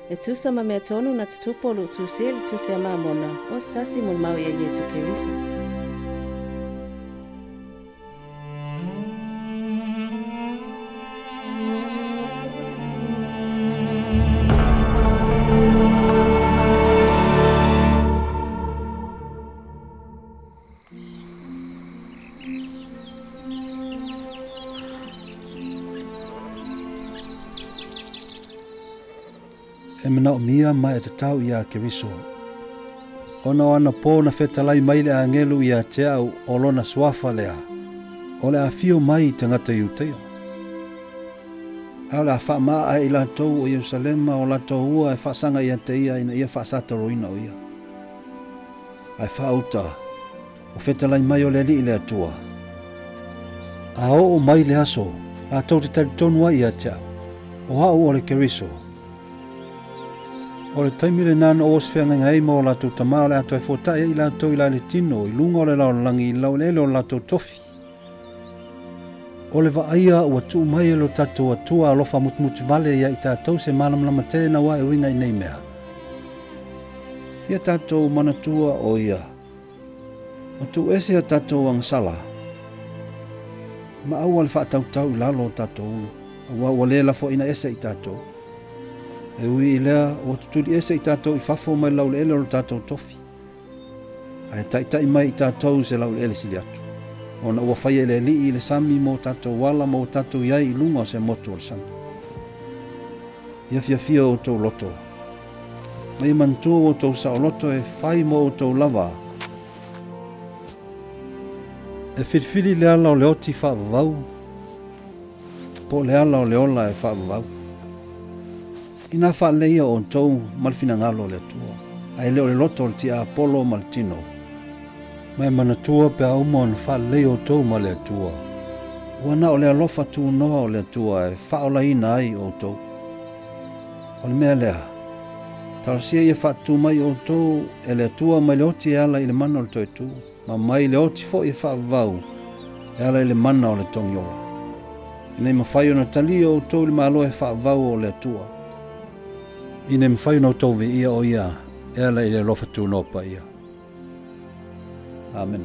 E tusa ma mea tonu na tutupo lu tusia li tusia mamona. O stasi mun mau ia Yesu Keriso. E mana o mia mai e te tau ia Keriso. Ona o ana pō na whetalai mai le angelu ia te au o lona swafa lea. O le a fio mai te ngata iutea. Au le a wha maa ai la tau o Yerusalema o la tau ua e whaasanga ia te ia ina ia whaasata roina o ia. Ai whaauta o whetalai mai o le li le atua. A o mai le aso, la tau te tari tonua ia te au. O hau o le Keriso. O le taimile nana o oswhenga ngai mo la tau tamao le ato e fōtai i la tau i la le tino i lunga o le laolangi i lau lele o la tau tofi. O le vaaia ua tuu mai e lo tatou atua alofa mutmuti vale ia i tātou se malamlama tele na wa e winga i nei mea. Ia tātou manatua o ia. Ma tu ese a tātou angsala. Ma au al whaatau tau i lalo o tātou ulu. Awa ua le lafo ina ese i tātou. E ui i lea o tutuli ese i tātou i fafo mai lau le ele o tātou tofi. Ai tai mai i tātou se lau le ele sili atu. Ona ua whai ele li i le sami mo tātou wala mo tātou iai i lunga o se motu o le sami. Ia fia o tau loto. Mai mantua o tau sa o loto e whai mo o tau lava. E whirwhiri le ala o le oti whaavavau. Po le ala o le ola e whaavavau. Ina wha leia o tau malfina ngalo le tua. Ai leo le loto le tia Apollo Maltino. Mai manatua pe auma on wha leia o tau ma le tua. Wana o le alofa tu noa o le tua e wha o la ina ai o tau. O le mea lea. Tarasia ia wha tu mai o tau e le tua mai le oti e ala i le mana o le toi tu. Ma mai le oti fo i wha vau e ala i le mana o le tongiola. Inei mawhai o na tali o tau le malo e wha vau o le tua. Ine mwhai no tau vi ia o ia, e ala i le lofa tu nopa ia. Amen.